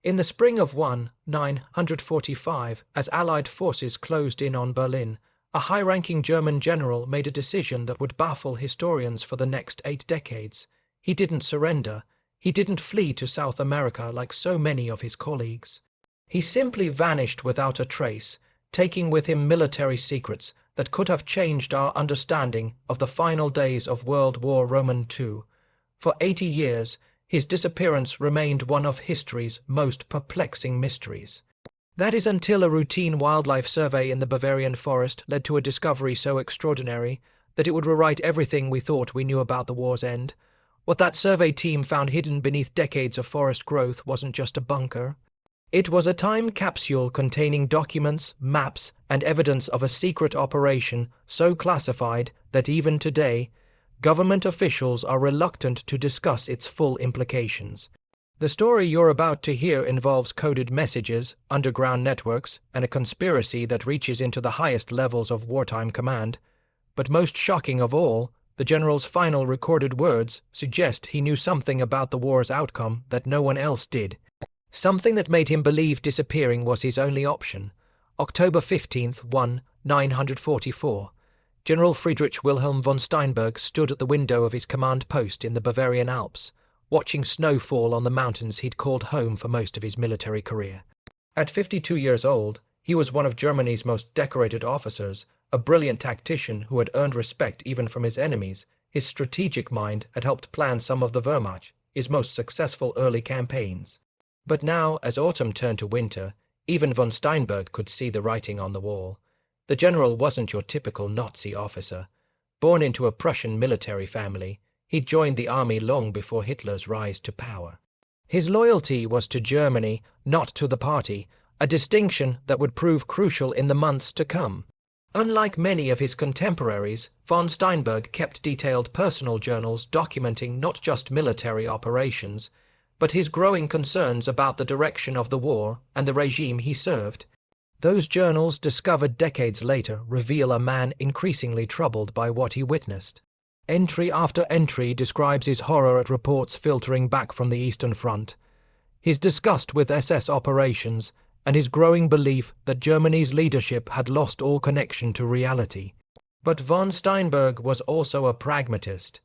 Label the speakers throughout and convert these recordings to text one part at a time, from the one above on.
Speaker 1: In the spring of 1945, as Allied forces closed in on Berlin, a high-ranking German general made a decision that would baffle historians for the next 8 decades. He didn't surrender. He didn't flee to South America like so many of his colleagues. He simply vanished without a trace, taking with him military secrets that could have changed our understanding of the final days of World War II. For 80 years, his disappearance remained one of history's most perplexing mysteries. That is until a routine wildlife survey in the Bavarian forest led to a discovery so extraordinary that it would rewrite everything we thought we knew about the war's end. What that survey team found hidden beneath decades of forest growth wasn't just a bunker. It was a time capsule containing documents, maps, and evidence of a secret operation so classified that even today, government officials are reluctant to discuss its full implications. The story you're about to hear involves coded messages, underground networks, and a conspiracy that reaches into the highest levels of wartime command. But most shocking of all, the general's final recorded words suggest he knew something about the war's outcome that no one else did. Something that made him believe disappearing was his only option. October 15th, 1944. General Friedrich Wilhelm von Steinberg stood at the window of his command post in the Bavarian Alps, watching snow fall on the mountains he'd called home for most of his military career. At 52 years old, he was one of Germany's most decorated officers, a brilliant tactician who had earned respect even from his enemies. His strategic mind had helped plan some of the Wehrmacht, his most successful early campaigns. But now, as autumn turned to winter, even von Steinberg could see the writing on the wall. The general wasn't your typical Nazi officer. Born into a Prussian military family, he'd joined the army long before Hitler's rise to power. His loyalty was to Germany, not to the party, a distinction that would prove crucial in the months to come. Unlike many of his contemporaries, von Steinberg kept detailed personal journals documenting not just military operations, but his growing concerns about the direction of the war and the regime he served. Those journals, discovered decades later, reveal a man increasingly troubled by what he witnessed. Entry after entry describes his horror at reports filtering back from the Eastern Front, his disgust with SS operations, and his growing belief that Germany's leadership had lost all connection to reality. But von Steinberg was also a pragmatist.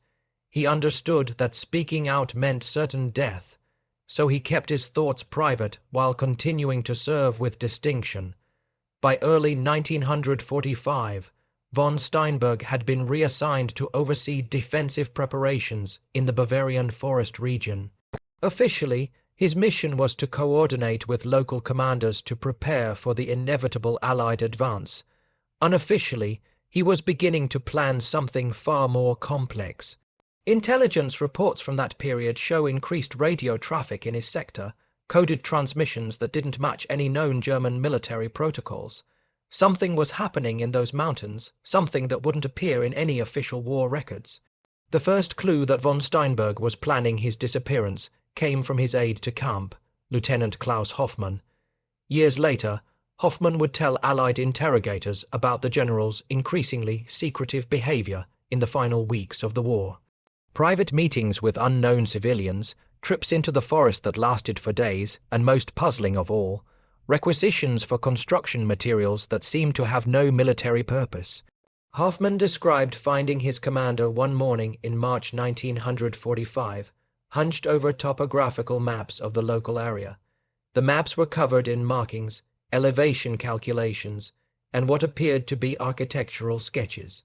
Speaker 1: He understood that speaking out meant certain death, so he kept his thoughts private while continuing to serve with distinction. By early 1945, von Steinberg had been reassigned to oversee defensive preparations in the Bavarian forest region. Officially, his mission was to coordinate with local commanders to prepare for the inevitable Allied advance. Unofficially, he was beginning to plan something far more complex. Intelligence reports from that period show increased radio traffic in his sector, coded transmissions that didn't match any known German military protocols. Something was happening in those mountains, something that wouldn't appear in any official war records. The first clue that von Steinberg was planning his disappearance came from his aide-de-camp, Lieutenant Klaus Hoffmann. Years later, Hoffmann would tell Allied interrogators about the general's increasingly secretive behavior in the final weeks of the war. Private meetings with unknown civilians, trips into the forest that lasted for days, and most puzzling of all, requisitions for construction materials that seemed to have no military purpose. Hoffmann described finding his commander one morning in March 1945, hunched over topographical maps of the local area. The maps were covered in markings, elevation calculations, and what appeared to be architectural sketches.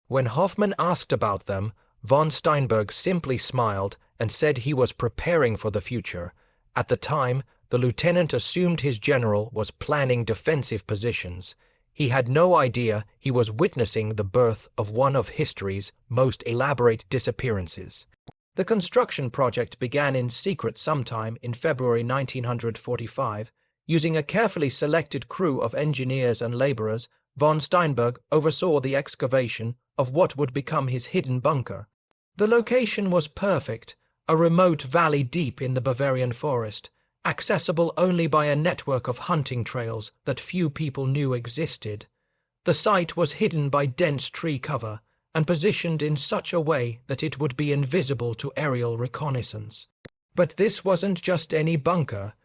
Speaker 1: When Hoffmann asked about them, von Steinberg simply smiled and said he was preparing for the future. At the time, the lieutenant assumed his general was planning defensive positions. He had no idea he was witnessing the birth of one of history's most elaborate disappearances. The construction project began in secret sometime in February 1945. Using a carefully selected crew of engineers and laborers, von Steinberg oversaw the excavation of what would become his hidden bunker. The location was perfect, a remote valley deep in the Bavarian forest, accessible only by a network of hunting trails that few people knew existed. The site was hidden by dense tree cover and positioned in such a way that it would be invisible to aerial reconnaissance. But this wasn't just any bunker.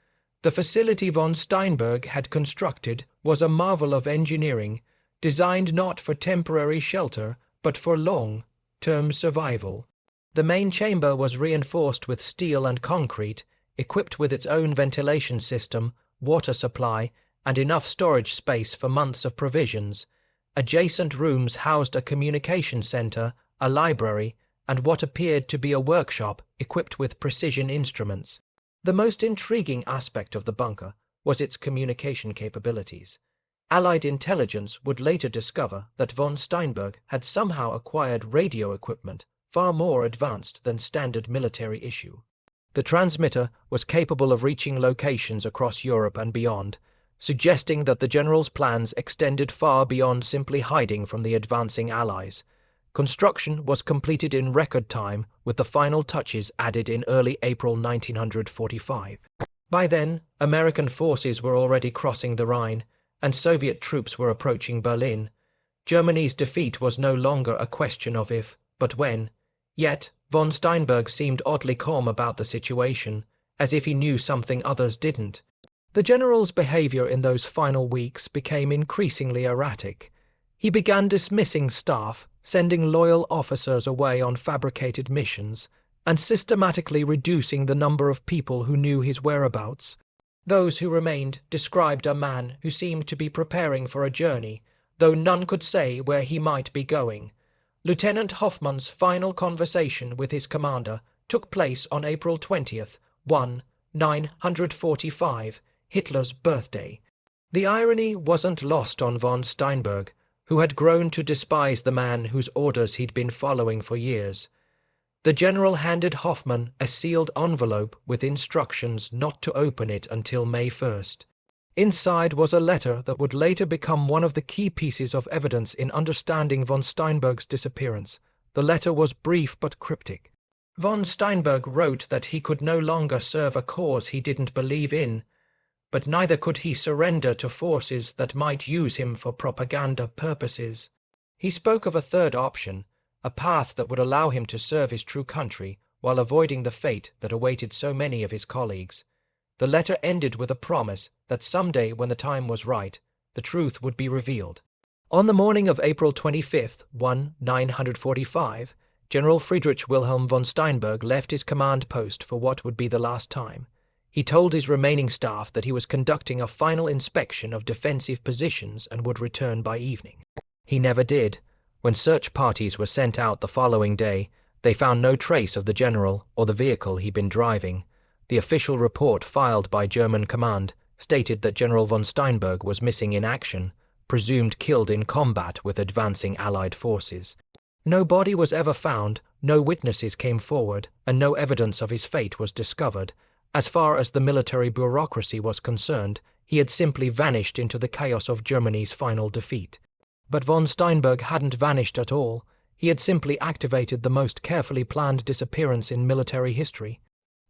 Speaker 1: The facility von Steinberg had constructed was a marvel of engineering, designed not for temporary shelter, but for long-term survival. The main chamber was reinforced with steel and concrete, equipped with its own ventilation system, water supply, and enough storage space for months of provisions. Adjacent rooms housed a communication center, a library, and what appeared to be a workshop equipped with precision instruments. The most intriguing aspect of the bunker was its communication capabilities. Allied intelligence would later discover that von Steinberg had somehow acquired radio equipment far more advanced than standard military issue. The transmitter was capable of reaching locations across Europe and beyond, suggesting that the general's plans extended far beyond simply hiding from the advancing Allies. Construction was completed in record time, with the final touches added in early April 1945. By then, American forces were already crossing the Rhine, and Soviet troops were approaching Berlin. Germany's defeat was no longer a question of if, but when. Yet, von Steinberg seemed oddly calm about the situation, as if he knew something others didn't. The general's behavior in those final weeks became increasingly erratic. He began dismissing staff, sending loyal officers away on fabricated missions, and systematically reducing the number of people who knew his whereabouts. Those who remained described a man who seemed to be preparing for a journey, though none could say where he might be going. Lieutenant Hoffmann's final conversation with his commander took place on April 20th, 1945, Hitler's birthday. The irony wasn't lost on von Steinberg, who had grown to despise the man whose orders he'd been following for years. The general handed Hoffmann a sealed envelope with instructions not to open it until May 1st. Inside was a letter that would later become one of the key pieces of evidence in understanding von Steinberg's disappearance. The letter was brief but cryptic. Von Steinberg wrote that he could no longer serve a cause he didn't believe in, but neither could he surrender to forces that might use him for propaganda purposes. He spoke of a third option, a path that would allow him to serve his true country while avoiding the fate that awaited so many of his colleagues. The letter ended with a promise that someday when the time was right, the truth would be revealed. On the morning of April 25th, 1945, General Friedrich Wilhelm von Steinberg left his command post for what would be the last time. He told his remaining staff that he was conducting a final inspection of defensive positions and would return by evening. He never did. When search parties were sent out the following day, they found no trace of the general or the vehicle he'd been driving. The official report filed by German command stated that General von Steinberg was missing in action, presumed killed in combat with advancing Allied forces. No body was ever found, no witnesses came forward, and no evidence of his fate was discovered. As far as the military bureaucracy was concerned, he had simply vanished into the chaos of Germany's final defeat. But von Steinberg hadn't vanished at all. He had simply activated the most carefully planned disappearance in military history.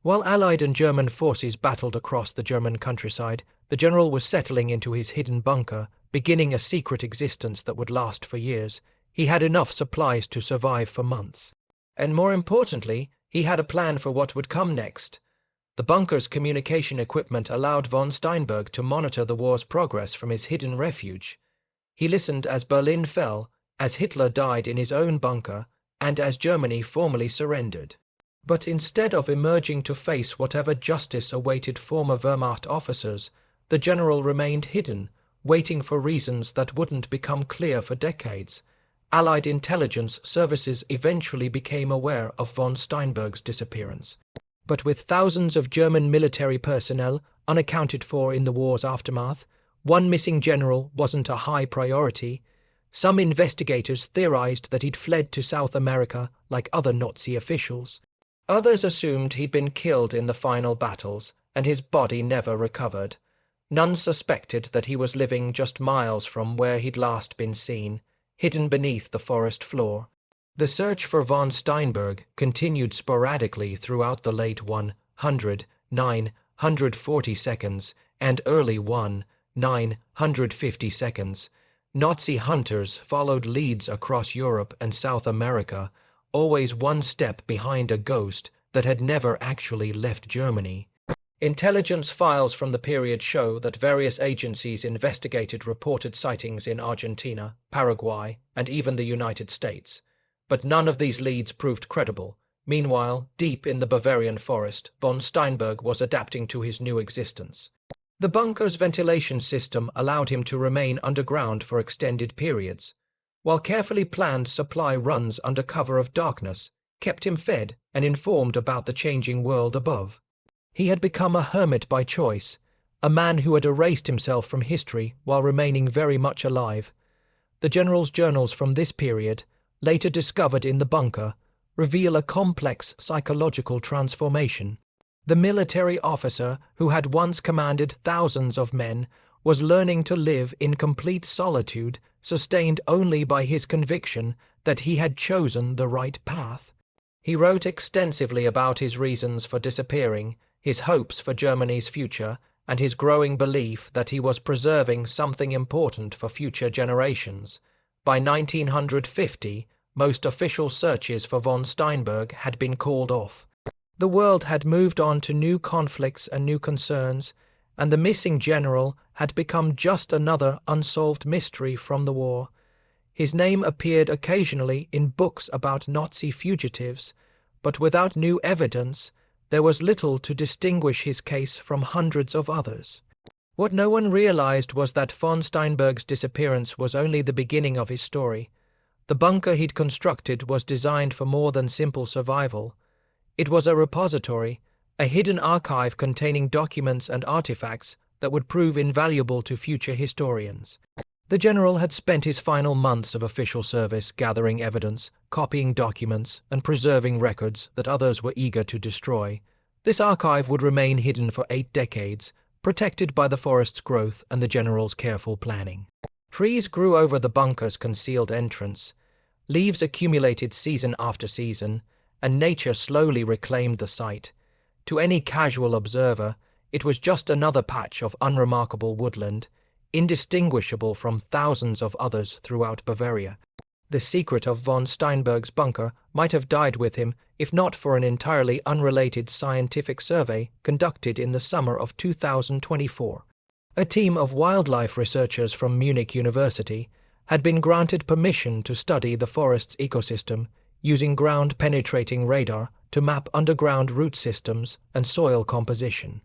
Speaker 1: While Allied and German forces battled across the German countryside, the general was settling into his hidden bunker, beginning a secret existence that would last for years. He had enough supplies to survive for months. And more importantly, he had a plan for what would come next. The bunker's communication equipment allowed von Steinberg to monitor the war's progress from his hidden refuge. He listened as Berlin fell, as Hitler died in his own bunker, and as Germany formally surrendered. But instead of emerging to face whatever justice awaited former Wehrmacht officers, the general remained hidden, waiting for reasons that wouldn't become clear for decades. Allied intelligence services eventually became aware of von Steinberg's disappearance. But with thousands of German military personnel unaccounted for in the war's aftermath, one missing general wasn't a high priority. Some investigators theorized that he'd fled to South America like other Nazi officials. Others assumed he'd been killed in the final battles, and his body never recovered. None suspected that he was living just miles from where he'd last been seen, hidden beneath the forest floor. The search for von Steinberg continued sporadically throughout the late 940 seconds and early 950 seconds. Nazi hunters followed leads across Europe and South America, always one step behind a ghost that had never actually left Germany. Intelligence files from the period show that various agencies investigated reported sightings in Argentina, Paraguay, and even the United States. But none of these leads proved credible. Meanwhile, deep in the Bavarian forest, von Steinberg was adapting to his new existence. The bunker's ventilation system allowed him to remain underground for extended periods, while carefully planned supply runs under cover of darkness kept him fed and informed about the changing world above. He had become a hermit by choice, a man who had erased himself from history while remaining very much alive. The general's journals from this period, later discovered in the bunker, reveal a complex psychological transformation. The military officer who had once commanded thousands of men was learning to live in complete solitude, sustained only by his conviction that he had chosen the right path. He wrote extensively about his reasons for disappearing, his hopes for Germany's future, and his growing belief that he was preserving something important for future generations. By 1950, most official searches for von Steinberg had been called off. The world had moved on to new conflicts and new concerns, and the missing general had become just another unsolved mystery from the war. His name appeared occasionally in books about Nazi fugitives, but without new evidence, there was little to distinguish his case from hundreds of others. What no one realized was that von Steinberg's disappearance was only the beginning of his story. The bunker he'd constructed was designed for more than simple survival. It was a repository, a hidden archive containing documents and artifacts that would prove invaluable to future historians. The general had spent his final months of official service gathering evidence, copying documents, and preserving records that others were eager to destroy. This archive would remain hidden for 8 decades, protected by the forest's growth and the general's careful planning. Trees grew over the bunker's concealed entrance. Leaves accumulated season after season, and nature slowly reclaimed the site. To any casual observer, it was just another patch of unremarkable woodland, indistinguishable from thousands of others throughout Bavaria. The secret of von Steinberg's bunker might have died with him if not for an entirely unrelated scientific survey conducted in the summer of 2024. A team of wildlife researchers from Munich University had been granted permission to study the forest's ecosystem using ground-penetrating radar to map underground root systems and soil composition.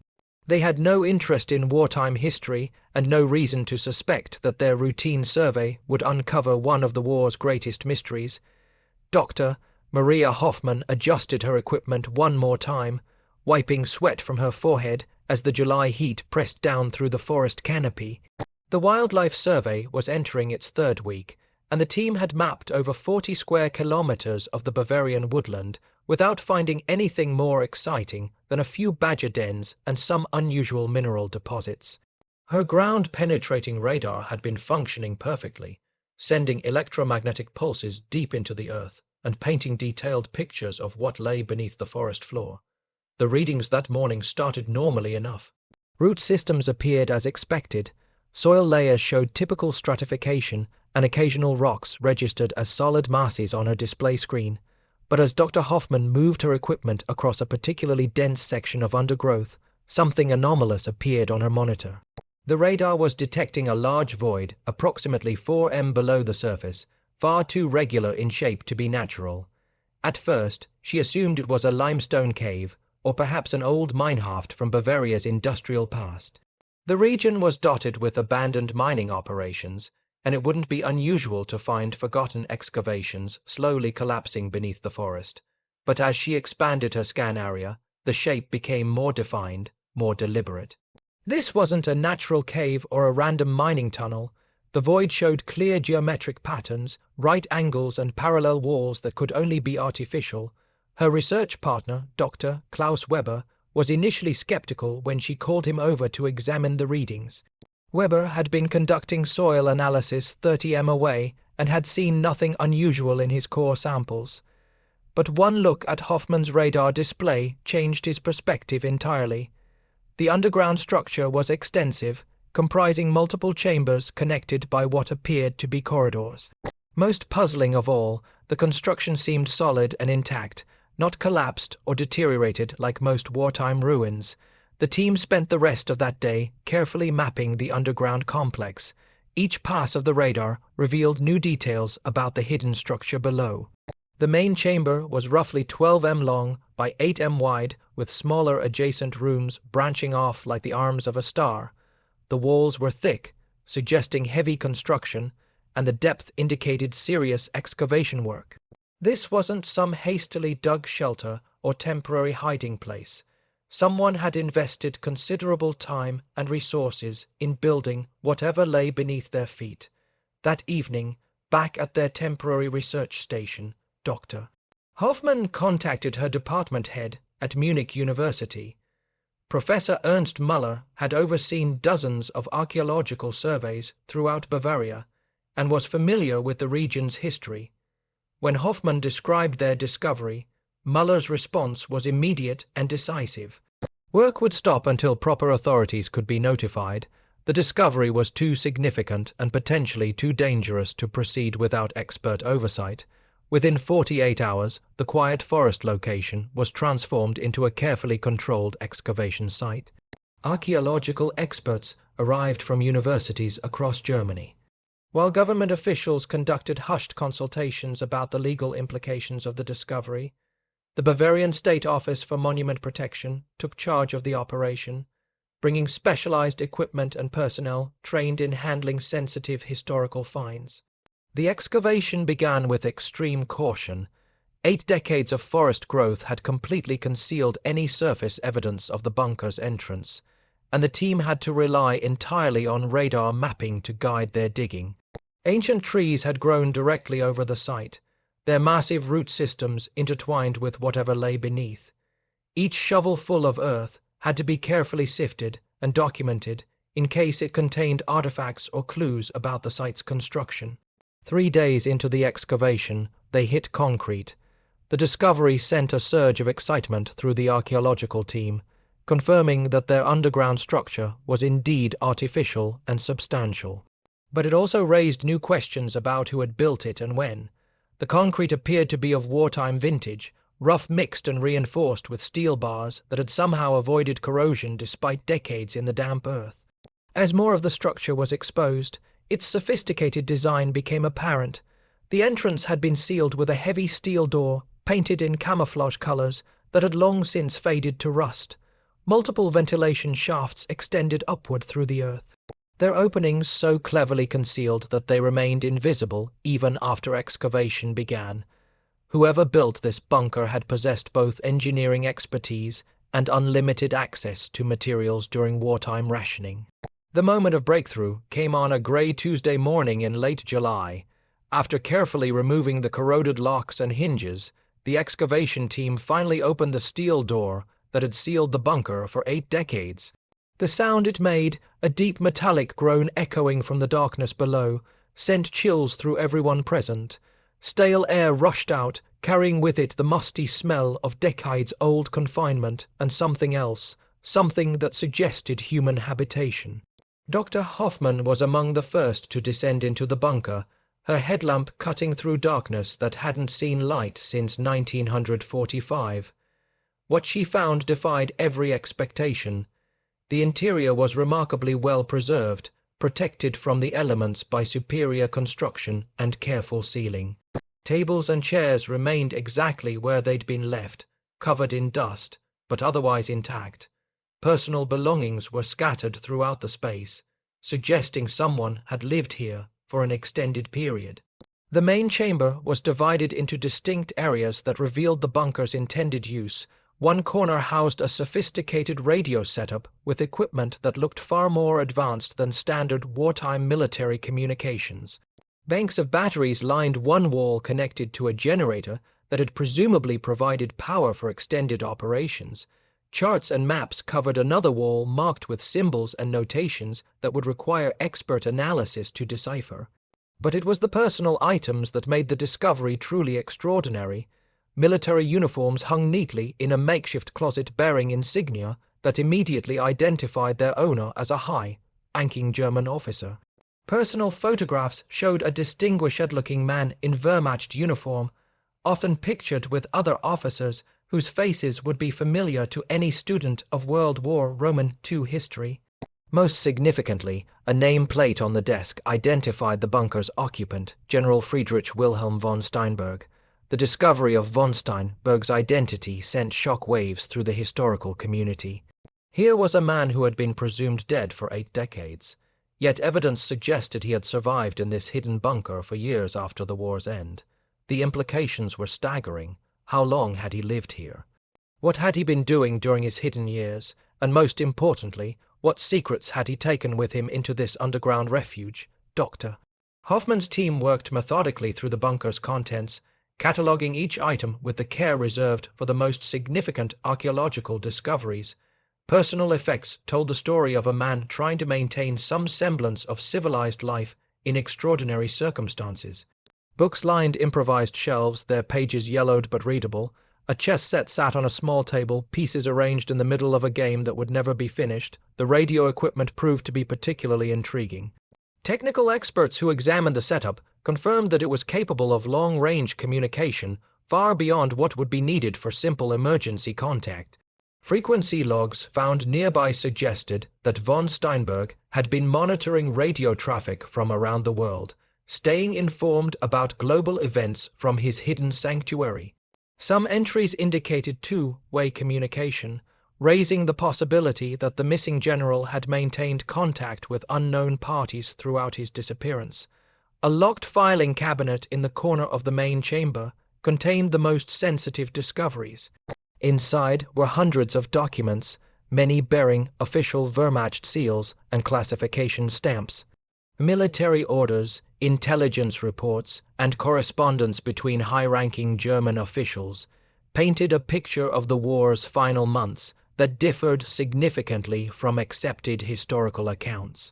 Speaker 1: They had no interest in wartime history and no reason to suspect that their routine survey would uncover one of the war's greatest mysteries. Dr. Maria Hoffmann adjusted her equipment one more time, wiping sweat from her forehead as the July heat pressed down through the forest canopy. The wildlife survey was entering its 3rd week, and the team had mapped over 40 square kilometers of the Bavarian woodland without finding anything more exciting than a few badger dens and some unusual mineral deposits. Her ground-penetrating radar had been functioning perfectly, sending electromagnetic pulses deep into the earth and painting detailed pictures of what lay beneath the forest floor. The readings that morning started normally enough. Root systems appeared as expected. Soil layers showed typical stratification, and occasional rocks registered as solid masses on her display screen. But as Dr. Hoffmann moved her equipment across a particularly dense section of undergrowth, something anomalous appeared on her monitor. The radar was detecting a large void, approximately 4 m below the surface, far too regular in shape to be natural. At first, she assumed it was a limestone cave, or perhaps an old minehaft from Bavaria's industrial past. The region was dotted with abandoned mining operations, and it wouldn't be unusual to find forgotten excavations slowly collapsing beneath the forest. But as she expanded her scan area, the shape became more defined, more deliberate. This wasn't a natural cave or a random mining tunnel. The void showed clear geometric patterns, right angles and parallel walls that could only be artificial. Her research partner, Dr. Klaus Weber, was initially skeptical when she called him over to examine the readings. Weber had been conducting soil analysis 30 m away and had seen nothing unusual in his core samples. But one look at Hoffmann's radar display changed his perspective entirely. The underground structure was extensive, comprising multiple chambers connected by what appeared to be corridors. Most puzzling of all, the construction seemed solid and intact, not collapsed or deteriorated like most wartime ruins. The team spent the rest of that day carefully mapping the underground complex. Each pass of the radar revealed new details about the hidden structure below. The main chamber was roughly 12 m long by 8 m wide, with smaller adjacent rooms branching off like the arms of a star. The walls were thick, suggesting heavy construction, and the depth indicated serious excavation work. This wasn't some hastily dug shelter or temporary hiding place. Someone had invested considerable time and resources in building whatever lay beneath their feet. That evening, back at their temporary research station, Dr. Hoffmann contacted her department head at Munich University. Professor Ernst Müller had overseen dozens of archaeological surveys throughout Bavaria and was familiar with the region's history. When Hoffmann described their discovery, Müller's response was immediate and decisive. Work would stop until proper authorities could be notified. The discovery was too significant and potentially too dangerous to proceed without expert oversight. Within 48 hours, the quiet forest location was transformed into a carefully controlled excavation site. Archaeological experts arrived from universities across Germany. While government officials conducted hushed consultations about the legal implications of the discovery, the Bavarian State Office for Monument Protection took charge of the operation, bringing specialized equipment and personnel trained in handling sensitive historical finds. The excavation began with extreme caution. 8 decades of forest growth had completely concealed any surface evidence of the bunker's entrance, and the team had to rely entirely on radar mapping to guide their digging. Ancient trees had grown directly over the site, their massive root systems intertwined with whatever lay beneath. Each shovelful of earth had to be carefully sifted and documented in case it contained artifacts or clues about the site's construction. 3 days into the excavation, they hit concrete. The discovery sent a surge of excitement through the archaeological team, confirming that their underground structure was indeed artificial and substantial. But it also raised new questions about who had built it and when. The concrete appeared to be of wartime vintage, rough mixed and reinforced with steel bars that had somehow avoided corrosion despite decades in the damp earth. As more of the structure was exposed, its sophisticated design became apparent. The entrance had been sealed with a heavy steel door painted in camouflage colors that had long since faded to rust. Multiple ventilation shafts extended upward through the earth, their openings so cleverly concealed that they remained invisible even after excavation began. Whoever built this bunker had possessed both engineering expertise and unlimited access to materials during wartime rationing. The moment of breakthrough came on a grey Tuesday morning in late July. After carefully removing the corroded locks and hinges, the excavation team finally opened the steel door that had sealed the bunker for 8 decades. The sound it made, a deep metallic groan echoing from the darkness below, sent chills through everyone present. Stale air rushed out, carrying with it the musty smell of decades-old confinement and something else, something that suggested human habitation. Dr. Hoffmann was among the first to descend into the bunker, her headlamp cutting through darkness that hadn't seen light since 1945. What she found defied every expectation. The interior was remarkably well preserved, protected from the elements by superior construction and careful sealing. Tables and chairs remained exactly where they'd been left, covered in dust, but otherwise intact. Personal belongings were scattered throughout the space, suggesting someone had lived here for an extended period. The main chamber was divided into distinct areas that revealed the bunker's intended use. One corner housed a sophisticated radio setup with equipment that looked far more advanced than standard wartime military communications. Banks of batteries lined one wall connected to a generator that had presumably provided power for extended operations. Charts and maps covered another wall marked with symbols and notations that would require expert analysis to decipher. But it was the personal items that made the discovery truly extraordinary. Military uniforms hung neatly in a makeshift closet bearing insignia that immediately identified their owner as a high-ranking German officer. Personal photographs showed a distinguished-looking man in Wehrmacht uniform, often pictured with other officers, whose faces would be familiar to any student of World War II history. Most significantly, a nameplate on the desk identified the bunker's occupant, General Friedrich Wilhelm von Steinberg. The discovery of von Steinberg's identity sent shock waves through the historical community. Here was a man who had been presumed dead for 8 decades, yet evidence suggested he had survived in this hidden bunker for years after the war's end. The implications were staggering. How long had he lived here? What had he been doing during his hidden years? And most importantly, what secrets had he taken with him into this underground refuge? Dr. Hoffman's team worked methodically through the bunker's contents, cataloguing each item with the care reserved for the most significant archaeological discoveries. Personal effects told the story of a man trying to maintain some semblance of civilized life in extraordinary circumstances. Books lined improvised shelves, their pages yellowed but readable. A chess set sat on a small table, pieces arranged in the middle of a game that would never be finished. The radio equipment proved to be particularly intriguing. Technical experts who examined the setup confirmed that it was capable of long-range communication, far beyond what would be needed for simple emergency contact. Frequency logs found nearby suggested that von Steinberg had been monitoring radio traffic from around the world, staying informed about global events from his hidden sanctuary. Some entries indicated two-way communication, raising the possibility that the missing general had maintained contact with unknown parties throughout his disappearance. A locked filing cabinet in the corner of the main chamber contained the most sensitive discoveries. Inside were hundreds of documents, many bearing official Wehrmacht seals and classification stamps. Military orders, intelligence reports, and correspondence between high-ranking German officials painted a picture of the war's final months that differed significantly from accepted historical accounts.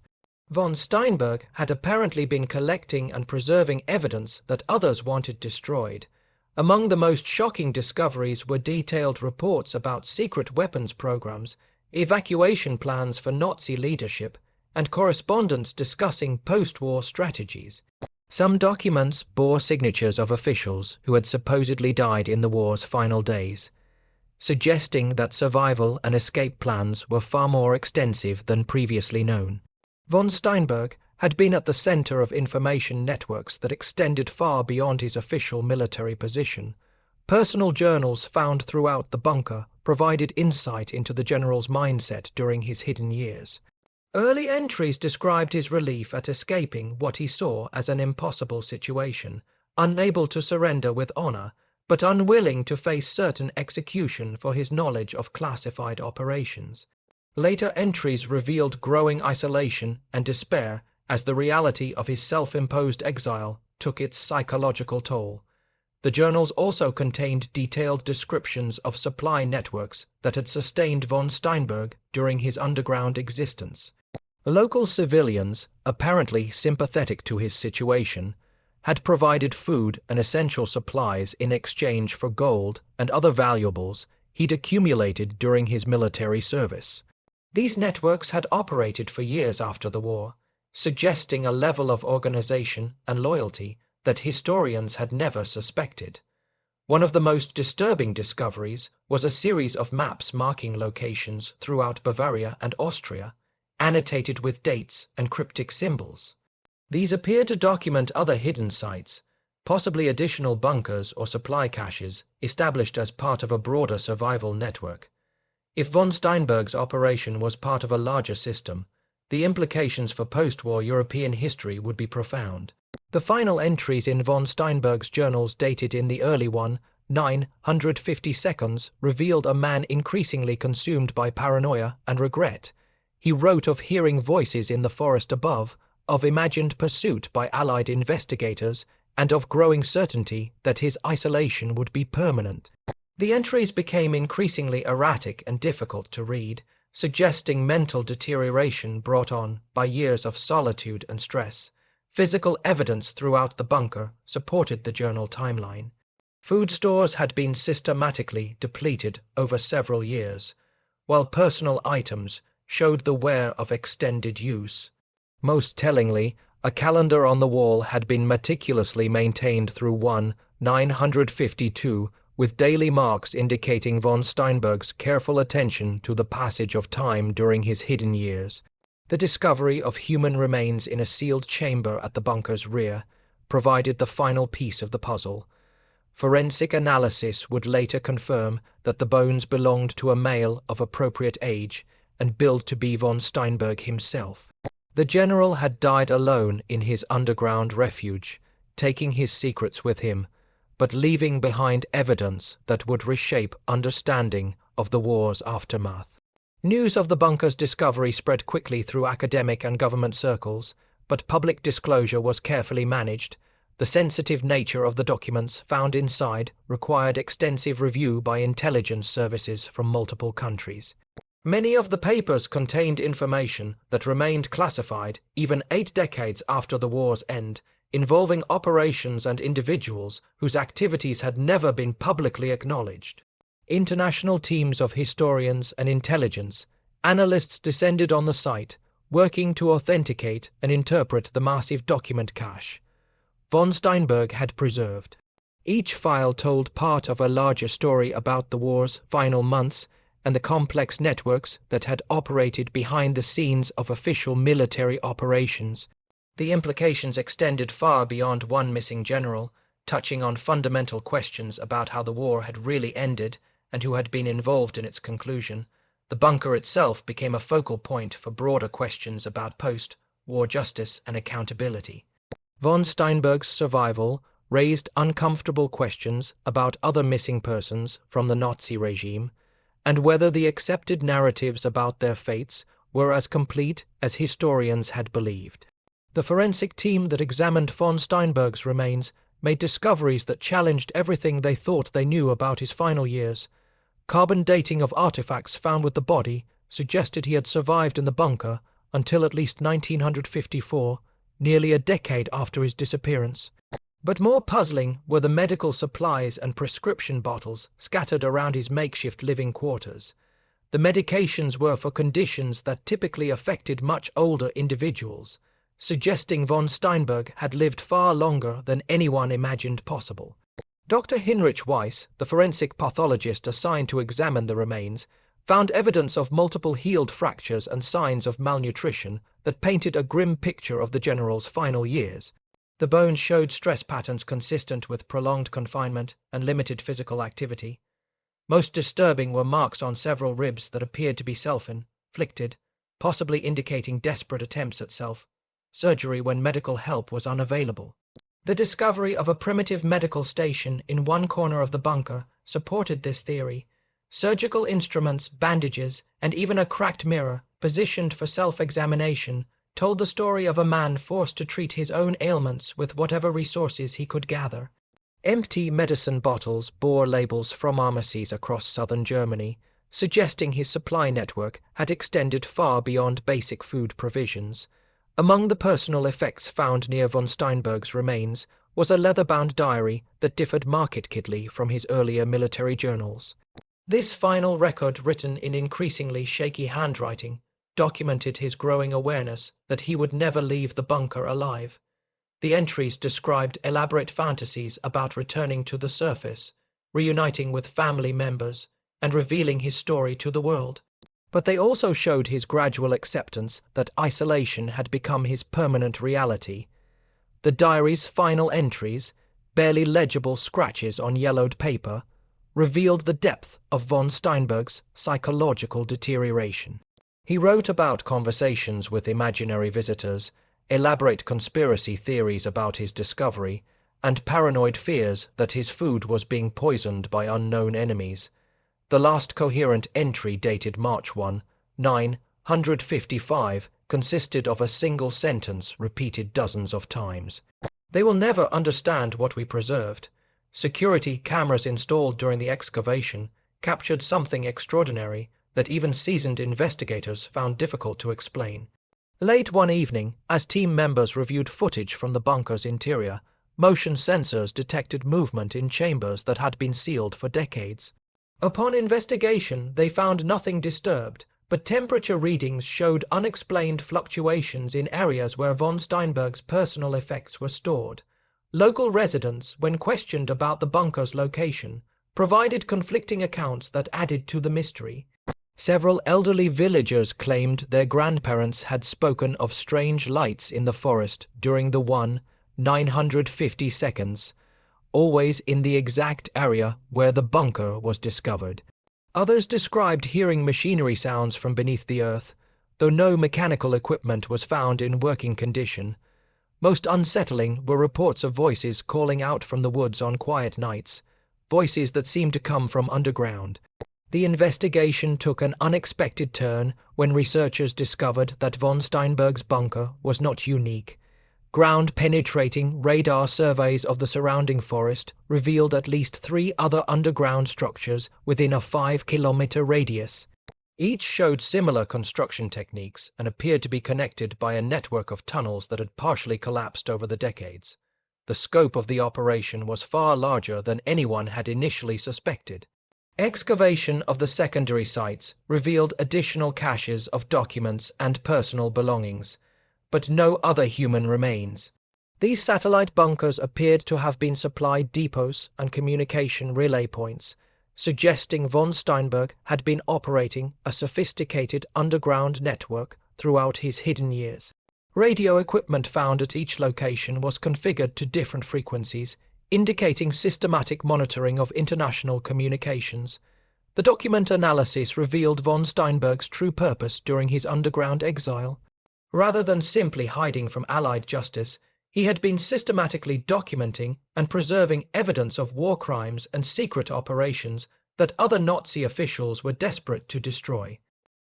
Speaker 1: Von Steinberg had apparently been collecting and preserving evidence that others wanted destroyed. Among the most shocking discoveries were detailed reports about secret weapons programs, evacuation plans for Nazi leadership, and correspondence discussing post-war strategies. Some documents bore signatures of officials who had supposedly died in the war's final days, suggesting that survival and escape plans were far more extensive than previously known. Von Steinberg had been at the center of information networks that extended far beyond his official military position. Personal journals found throughout the bunker provided insight into the general's mindset during his hidden years. Early entries described his relief at escaping what he saw as an impossible situation, unable to surrender with honor, but unwilling to face certain execution for his knowledge of classified operations. Later entries revealed growing isolation and despair as the reality of his self-imposed exile took its psychological toll. The journals also contained detailed descriptions of supply networks that had sustained von Steinberg during his underground existence. Local civilians, apparently sympathetic to his situation, had provided food and essential supplies in exchange for gold and other valuables he'd accumulated during his military service. These networks had operated for years after the war, suggesting a level of organization and loyalty that historians had never suspected. One of the most disturbing discoveries was a series of maps marking locations throughout Bavaria and Austria, annotated with dates and cryptic symbols. These appeared to document other hidden sites, possibly additional bunkers or supply caches established as part of a broader survival network. If von Steinberg's operation was part of a larger system, the implications for post-war European history would be profound. The final entries in von Steinberg's journals dated in the early 950 seconds revealed a man increasingly consumed by paranoia and regret. He wrote of hearing voices in the forest above, of imagined pursuit by Allied investigators, and of growing certainty that his isolation would be permanent. The entries became increasingly erratic and difficult to read, suggesting mental deterioration brought on by years of solitude and stress. Physical evidence throughout the bunker supported the journal timeline. Food stores had been systematically depleted over several years, while personal items showed the wear of extended use. Most tellingly, a calendar on the wall had been meticulously maintained through 952, with daily marks indicating von Steinberg's careful attention to the passage of time during his hidden years. The discovery of human remains in a sealed chamber at the bunker's rear provided the final piece of the puzzle. Forensic analysis would later confirm that the bones belonged to a male of appropriate age and billed to be von Steinberg himself. The general had died alone in his underground refuge, taking his secrets with him, but leaving behind evidence that would reshape understanding of the war's aftermath. News of the bunker's discovery spread quickly through academic and government circles, but public disclosure was carefully managed. The sensitive nature of the documents found inside required extensive review by intelligence services from multiple countries. Many of the papers contained information that remained classified even 8 decades after the war's end, involving operations and individuals whose activities had never been publicly acknowledged. International teams of historians and intelligence analysts descended on the site, working to authenticate and interpret the massive document cache von Steinberg had preserved. Each file told part of a larger story about the war's final months and the complex networks that had operated behind the scenes of official military operations. The implications extended far beyond one missing general, touching on fundamental questions about how the war had really ended and who had been involved in its conclusion. The bunker itself became a focal point for broader questions about post-war justice and accountability. Von Steinberg's survival raised uncomfortable questions about other missing persons from the Nazi regime and whether the accepted narratives about their fates were as complete as historians had believed. The forensic team that examined von Steinberg's remains made discoveries that challenged everything they thought they knew about his final years. Carbon dating of artifacts found with the body suggested he had survived in the bunker until at least 1954, nearly a decade after his disappearance. But more puzzling were the medical supplies and prescription bottles scattered around his makeshift living quarters. The medications were for conditions that typically affected much older individuals, suggesting von Steinberg had lived far longer than anyone imagined possible. Dr. Heinrich Weiss, the forensic pathologist assigned to examine the remains, found evidence of multiple healed fractures and signs of malnutrition that painted a grim picture of the general's final years. The bones showed stress patterns consistent with prolonged confinement and limited physical activity. Most disturbing were marks on several ribs that appeared to be self-inflicted, possibly indicating desperate attempts at self-surgery when medical help was unavailable. The discovery of a primitive medical station in one corner of the bunker supported this theory. Surgical instruments, bandages, and even a cracked mirror, positioned for self-examination, told the story of a man forced to treat his own ailments with whatever resources he could gather. Empty medicine bottles bore labels from pharmacies across southern Germany, suggesting his supply network had extended far beyond basic food provisions. Among the personal effects found near von Steinberg's remains was a leather-bound diary that differed markedly from his earlier military journals. This final record, written in increasingly shaky handwriting, documented his growing awareness that he would never leave the bunker alive. The entries described elaborate fantasies about returning to the surface, reuniting with family members, and revealing his story to the world. But they also showed his gradual acceptance that isolation had become his permanent reality. The diary's final entries, barely legible scratches on yellowed paper, revealed the depth of von Steinberg's psychological deterioration. He wrote about conversations with imaginary visitors, elaborate conspiracy theories about his discovery, and paranoid fears that his food was being poisoned by unknown enemies. The last coherent entry, dated March 1, 955, consisted of a single sentence repeated dozens of times. "They will never understand what we preserved. Security cameras installed during the excavation captured something extraordinary that even seasoned investigators found difficult to explain." Late one evening, as team members reviewed footage from the bunker's interior, motion sensors detected movement in chambers that had been sealed for decades. Upon investigation, they found nothing disturbed, but temperature readings showed unexplained fluctuations in areas where von Steinberg's personal effects were stored. Local residents, when questioned about the bunker's location, provided conflicting accounts that added to the mystery. Several elderly villagers claimed their grandparents had spoken of strange lights in the forest during the 950 seconds, always in the exact area where the bunker was discovered. Others described hearing machinery sounds from beneath the earth, though no mechanical equipment was found in working condition. Most unsettling were reports of voices calling out from the woods on quiet nights, voices that seemed to come from underground. The investigation took an unexpected turn when researchers discovered that von Steinberg's bunker was not unique. Ground-penetrating radar surveys of the surrounding forest revealed at least 3 other underground structures within a 5-kilometer radius. Each showed similar construction techniques and appeared to be connected by a network of tunnels that had partially collapsed over the decades. The scope of the operation was far larger than anyone had initially suspected. Excavation of the secondary sites revealed additional caches of documents and personal belongings, but no other human remains. These satellite bunkers appeared to have been supply depots and communication relay points, suggesting von Steinberg had been operating a sophisticated underground network throughout his hidden years. Radio equipment found at each location was configured to different frequencies, indicating systematic monitoring of international communications. The document analysis revealed von Steinberg's true purpose during his underground exile. Rather than simply hiding from Allied justice, he had been systematically documenting and preserving evidence of war crimes and secret operations that other Nazi officials were desperate to destroy.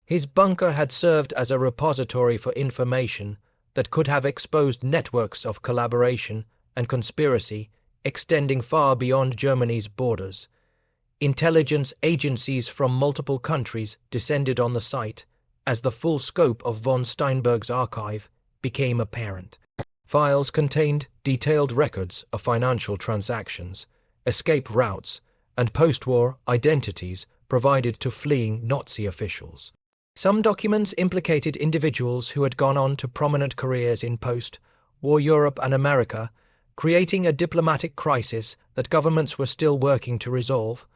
Speaker 1: His bunker had served as a repository for information that could have exposed networks of collaboration and conspiracy extending far beyond Germany's borders. Intelligence agencies from multiple countries descended on the site as the full scope of von Steinberg's archive became apparent. Files contained detailed records of financial transactions, escape routes, and post-war identities provided to fleeing Nazi officials. Some documents implicated individuals who had gone on to prominent careers in post-war Europe and America, creating a diplomatic crisis that governments were still working to resolve.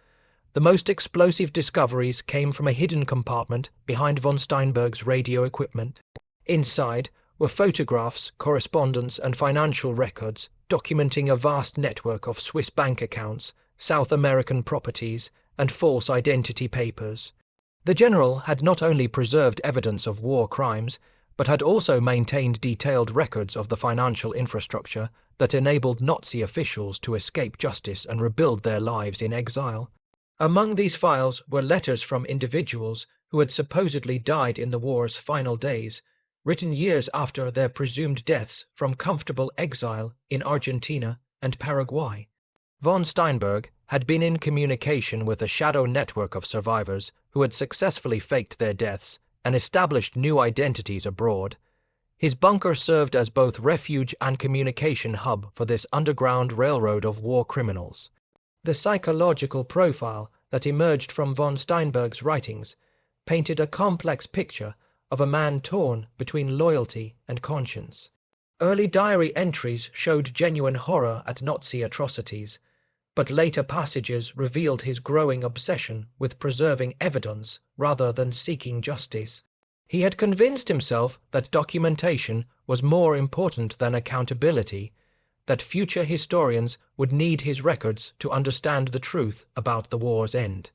Speaker 1: The most explosive discoveries came from a hidden compartment behind von Steinberg's radio equipment. Inside were photographs, correspondence, and financial records documenting a vast network of Swiss bank accounts, South American properties, and false identity papers. The general had not only preserved evidence of war crimes, but had also maintained detailed records of the financial infrastructure that enabled Nazi officials to escape justice and rebuild their lives in exile. Among these files were letters from individuals who had supposedly died in the war's final days, written years after their presumed deaths from comfortable exile in Argentina and Paraguay. Von Steinberg had been in communication with a shadow network of survivors who had successfully faked their deaths and established new identities abroad. His bunker served as both refuge and communication hub for this underground railroad of war criminals. The psychological profile that emerged from von Steinberg's writings painted a complex picture of a man torn between loyalty and conscience. Early diary entries showed genuine horror at Nazi atrocities, but later passages revealed his growing obsession with preserving evidence rather than seeking justice. He had convinced himself that documentation was more important than accountability, that future historians would need his records to understand the truth about the war's end.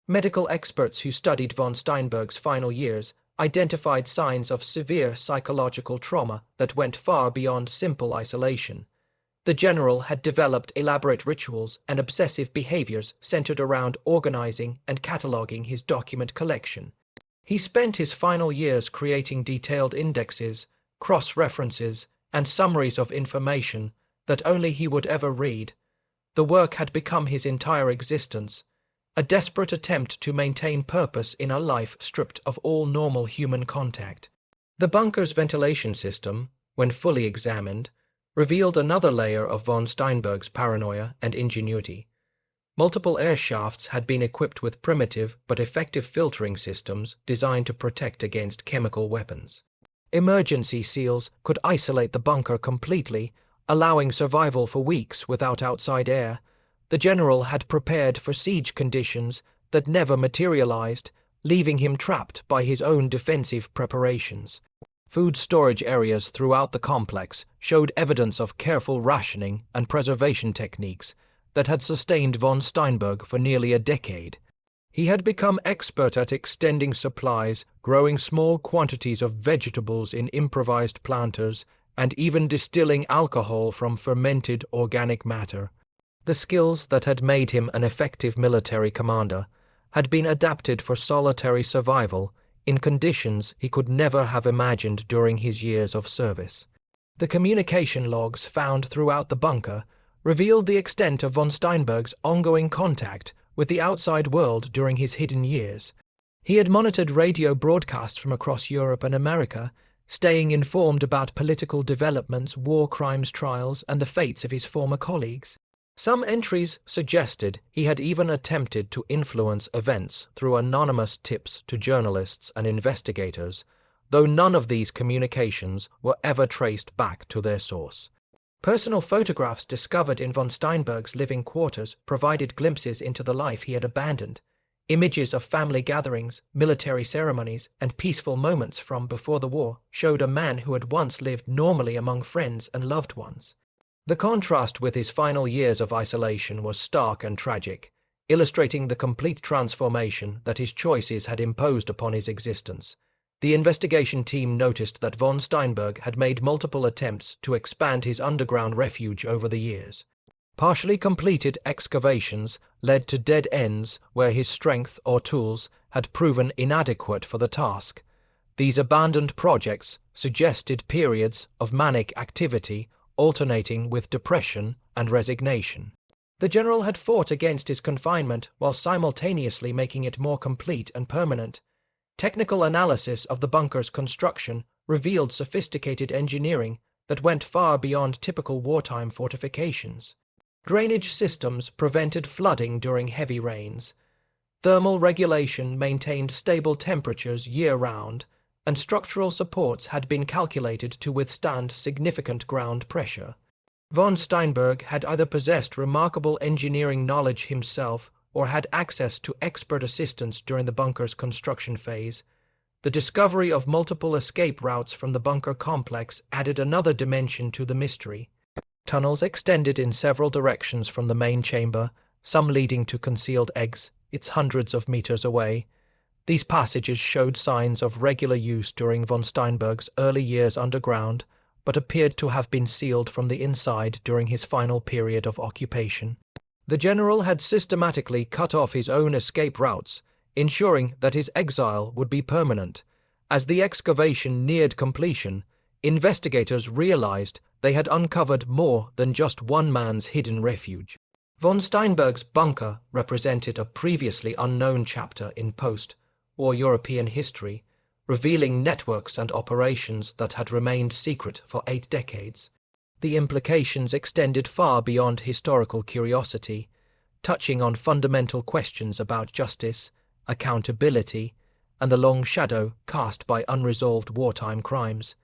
Speaker 1: Medical experts who studied von Steinberg's final years identified signs of severe psychological trauma that went far beyond simple isolation. The general had developed elaborate rituals and obsessive behaviors centered around organizing and cataloging his document collection. He spent his final years creating detailed indexes, cross-references, and summaries of information that only he would ever read. The work had become his entire existence, a desperate attempt to maintain purpose in a life stripped of all normal human contact. The bunker's ventilation system, when fully examined, revealed another layer of von Steinberg's paranoia and ingenuity. Multiple air shafts had been equipped with primitive but effective filtering systems designed to protect against chemical weapons. Emergency seals could isolate the bunker completely, allowing survival for weeks without outside air, The general had prepared for siege conditions that never materialized, leaving him trapped by his own defensive preparations. Food storage areas throughout the complex showed evidence of careful rationing and preservation techniques that had sustained von Steinberg for nearly a decade. He had become expert at extending supplies, growing small quantities of vegetables in improvised planters, and even distilling alcohol from fermented organic matter. The skills that had made him an effective military commander had been adapted for solitary survival in conditions he could never have imagined during his years of service. The communication logs found throughout the bunker revealed the extent of von Steinberg's ongoing contact with the outside world during his hidden years. He had monitored radio broadcasts from across Europe and America, staying informed about political developments, war crimes trials, and the fates of his former colleagues. Some entries suggested he had even attempted to influence events through anonymous tips to journalists and investigators, though none of these communications were ever traced back to their source. Personal photographs discovered in von Steinberg's living quarters provided glimpses into the life he had abandoned. Images of family gatherings, military ceremonies, and peaceful moments from before the war showed a man who had once lived normally among friends and loved ones. The contrast with his final years of isolation was stark and tragic, illustrating the complete transformation that his choices had imposed upon his existence. The investigation team noticed that von Steinberg had made multiple attempts to expand his underground refuge over the years. Partially completed excavations led to dead ends where his strength or tools had proven inadequate for the task. These abandoned projects suggested periods of manic activity alternating with depression and resignation. The general had fought against his confinement while simultaneously making it more complete and permanent. Technical analysis of the bunker's construction revealed sophisticated engineering that went far beyond typical wartime fortifications. Drainage systems prevented flooding during heavy rains. Thermal regulation maintained stable temperatures year-round, and structural supports had been calculated to withstand significant ground pressure. Von Steinberg had either possessed remarkable engineering knowledge himself or had access to expert assistance during the bunker's construction phase. The discovery of multiple escape routes from the bunker complex added another dimension to the mystery. Tunnels extended in several directions from the main chamber, some leading to concealed exits hundreds of meters away. These passages showed signs of regular use during von Steinberg's early years underground, but appeared to have been sealed from the inside during his final period of occupation. The general had systematically cut off his own escape routes, ensuring that his exile would be permanent. As the excavation neared completion, investigators realized they had uncovered more than just one man's hidden refuge. Von Steinberg's bunker represented a previously unknown chapter in post-war European history, revealing networks and operations that had remained secret for 8 decades. The implications extended far beyond historical curiosity, touching on fundamental questions about justice, accountability, and the long shadow cast by unresolved wartime crimes.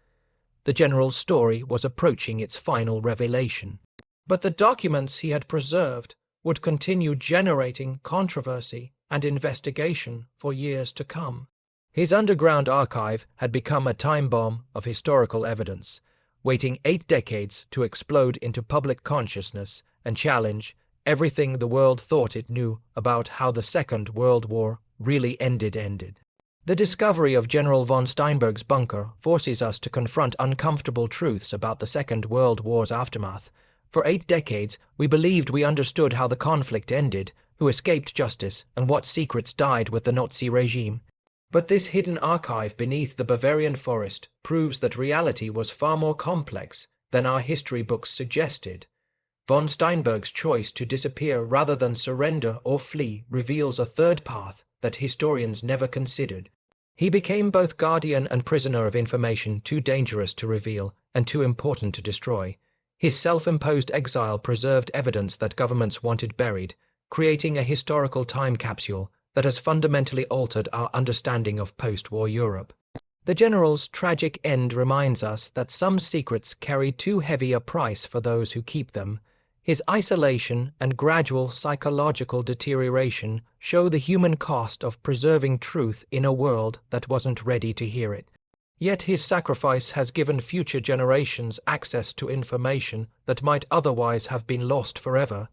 Speaker 1: The general's story was approaching its final revelation. But the documents he had preserved would continue generating controversy and investigation for years to come. His underground archive had become a time bomb of historical evidence, waiting 8 decades to explode into public consciousness and challenge everything the world thought it knew about how the Second World War really ended. The discovery of General von Steinberg's bunker forces us to confront uncomfortable truths about the Second World War's aftermath. For 8 decades, we believed we understood how the conflict ended, who escaped justice, and what secrets died with the Nazi regime. But this hidden archive beneath the Bavarian forest proves that reality was far more complex than our history books suggested. Von Steinberg's choice to disappear rather than surrender or flee reveals a third path that historians never considered. He became both guardian and prisoner of information too dangerous to reveal and too important to destroy. His self-imposed exile preserved evidence that governments wanted buried, creating a historical time capsule that has fundamentally altered our understanding of post-war Europe. The general's tragic end reminds us that some secrets carry too heavy a price for those who keep them. His isolation and gradual psychological deterioration show the human cost of preserving truth in a world that wasn't ready to hear it. Yet his sacrifice has given future generations access to information that might otherwise have been lost forever.